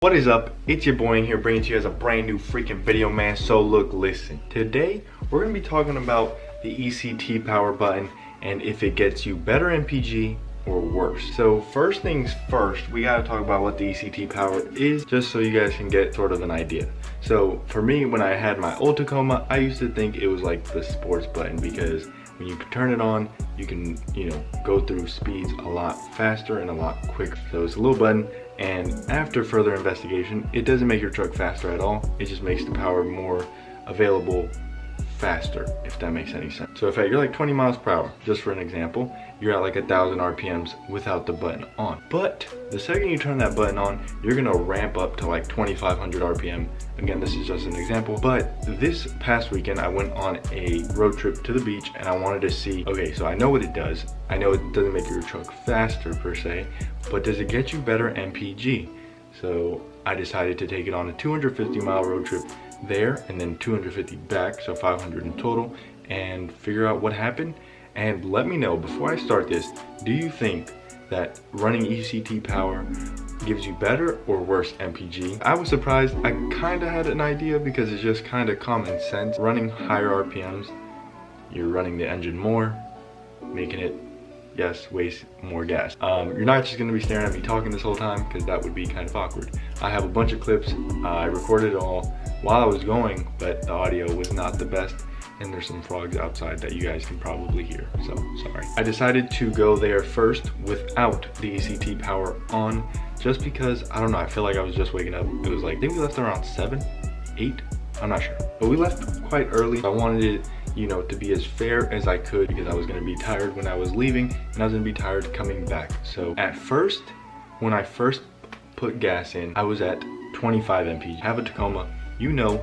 What is up? It's your boy in here bringing to you guys a brand new freaking video, man. So look, listen. Today, we're going to be talking about the ECT power button and if it gets you better MPG or worse. So first things first, we got to talk about what the ECT power is, just so you guys can get sort of an idea. So for me, when I had my old Tacoma, I used to think it was like the sports button because when you turn it on, you can, go through speeds a lot faster and a lot quicker. So it's a little button, and after further investigation, it doesn't make your truck faster at all. It just makes the power more available faster, if that makes any sense. So if you're like 20 miles per hour, just for an example, you're at like 1,000 RPMs without the button on. But the second you turn that button on, you're gonna ramp up to like 2,500 RPM. Again, this is just an example. But this past weekend, I went on a road trip to the beach and I wanted to see, okay, so I know what it does. I know it doesn't make your truck faster per se, but does it get you better MPG? So I decided to take it on a 250-mile road trip there and then 250 back, so 500 in total, and figure out what happened. And let me know, before I start this, do you think that running ECT power gives you better or worse MPG? I was surprised. I kind of had an idea because it's just kind of common sense. Running higher RPMs, you're running the engine more, making it, yes, waste more gas. You're not just gonna be staring at me talking this whole time because that would be kind of awkward. I have a bunch of clips. I recorded it all while I was going, but the audio was not the best. And there's some frogs outside that you guys can probably hear, so sorry. I decided to go there first without the ECT power on, just because, I don't know, I feel like I was just waking up. It was like, I think we left around 7, 8, I'm not sure. But we left quite early. I wanted it, to be as fair as I could because I was gonna be tired when I was leaving and I was gonna be tired coming back. So at first, when I first put gas in, I was at 25 mpg. Have a Tacoma,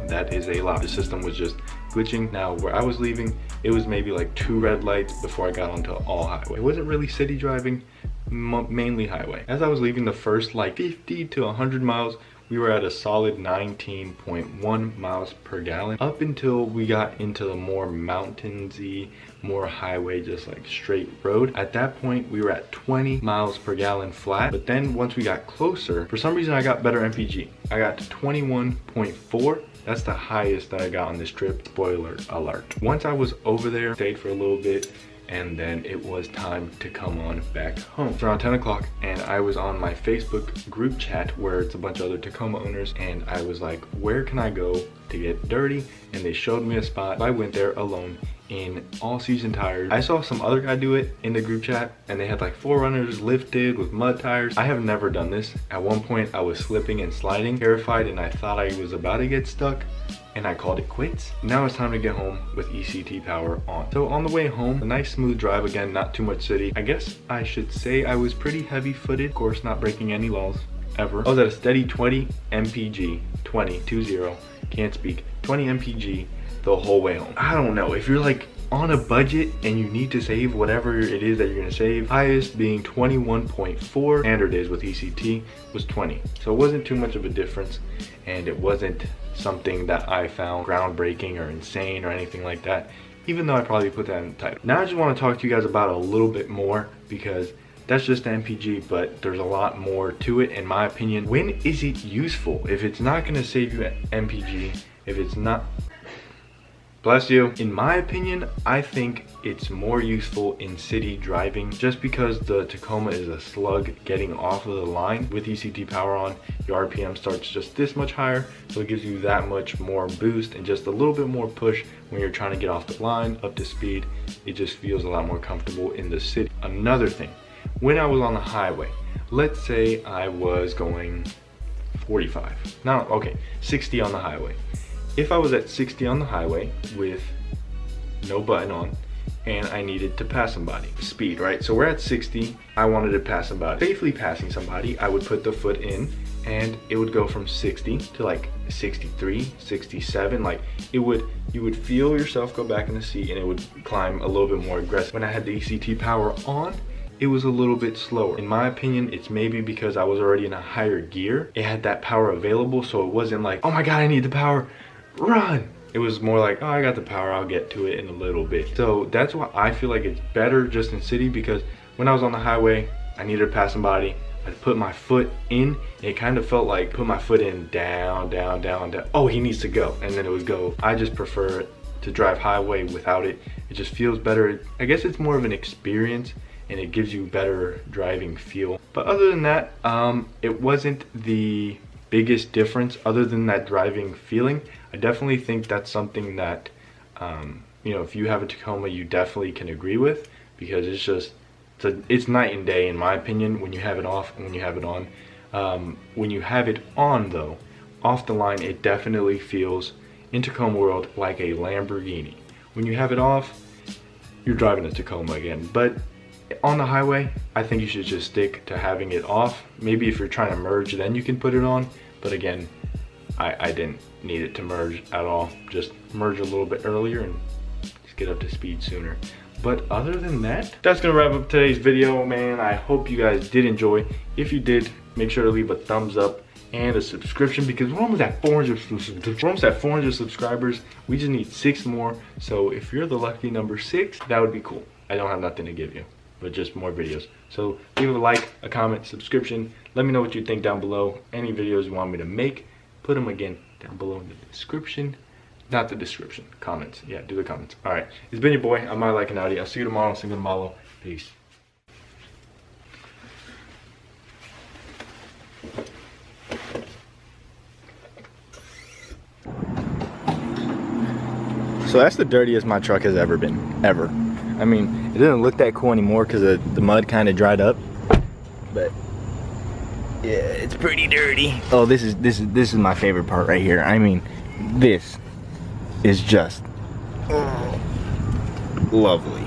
that is a lot. The system was just glitching. Now where I was leaving, it was maybe like 2 red lights before I got onto all highway. It wasn't really city driving, mainly highway. As I was leaving the first like 50 to 100 miles, we were at a solid 19.1 miles per gallon up until we got into the more mountainsy, more highway, just like straight road. At that point, we were at 20 miles per gallon flat. But then once we got closer, for some reason I got better MPG. I got to 21.4. That's the highest that I got on this trip, spoiler alert. Once I was over there, stayed for a little bit, and then it was time to come on back home. It's around 10 o'clock and I was on my Facebook group chat where it's a bunch of other Tacoma owners, and I was like, where can I go to get dirty? And they showed me a spot. I went there alone in all season tires. I saw some other guy do it in the group chat and they had like 4Runners lifted with mud tires. I have never done this. At one point I was slipping and sliding, terrified, and I thought I was about to get stuck, and I called it quits. Now it's time to get home with ECT power on. So on the way home, a nice smooth drive, again, not too much city. I guess I should say I was pretty heavy footed, of course not breaking any laws ever. I was at a steady 20 mpg, 20, can't speak, 20 mpg the whole way home. I don't know, if you're like on a budget and you need to save whatever it is that you're gonna save, highest being 21.4, standard is with ECT was 20. So it wasn't too much of a difference, and it wasn't something that I found groundbreaking or insane or anything like that, even though I probably put that in the title. Now I just want to talk to you guys about a little bit more because that's just the MPG, but there's a lot more to it in my opinion. When is it useful? If it's not going to save you MPG, if it's not, bless you. In my opinion, I think it's more useful in city driving just because the Tacoma is a slug getting off of the line. With ECT power on, your RPM starts just this much higher, so it gives you that much more boost and just a little bit more push when you're trying to get off the line, up to speed. It just feels a lot more comfortable in the city. Another thing, when I was on the highway, let's say I was going 45, now, okay, 60 on the highway. If I was at 60 on the highway with no button on and I needed to pass somebody, speed, right? So we're at 60, I wanted to pass somebody. Safely passing somebody, I would put the foot in and it would go from 60 to like 63, 67. Like you would feel yourself go back in the seat and it would climb a little bit more aggressive. When I had the ECT power on, it was a little bit slower. In my opinion, it's maybe because I was already in a higher gear. It had that power available, so it wasn't like, oh my God, I need the power. Run! It was more like, oh, I got the power, I'll get to it in a little bit. So that's why I feel like it's better just in city, because when I was on the highway, I needed to pass somebody. I put my foot in, and it kind of felt like put my foot in, down, down, down, down. Oh, he needs to go, and then it would go. I just prefer to drive highway without it. It just feels better. I guess it's more of an experience, and it gives you better driving feel. But other than that, it wasn't the biggest difference other than that driving feeling. I definitely think that's something that, you know, if you have a Tacoma, you definitely can agree with, because it's just, it's night and day in my opinion when you have it off and when you have it on. When you have it on though, off the line, it definitely feels in Tacoma world like a Lamborghini. When you have it off, you're driving a Tacoma again. But on the highway, I think you should just stick to having it off. Maybe if you're trying to merge, then you can put it on. But again, I didn't need it to merge at all. Just merge a little bit earlier and just get up to speed sooner. But other than that, that's gonna wrap up today's video, man. I hope you guys did enjoy. If you did, make sure to leave a thumbs up and a subscription, because we're almost at 400 subscribers. We just need 6 more. So if you're the lucky number 6, that would be cool. I don't have nothing to give you, but just more videos. So leave a like, a comment, subscription. Let me know what you think down below. Any videos you want me to make, put them again down below in the description. Not the description, comments. Yeah, do the comments. All right, it's been your boy. I'm Like an Audi. I'll see you tomorrow. See you tomorrow. Peace. So that's the dirtiest my truck has ever been, ever. I mean, it doesn't look that cool anymore because the mud kind of dried up, but yeah, it's pretty dirty. Oh, this is my favorite part right here. I mean, this is just lovely.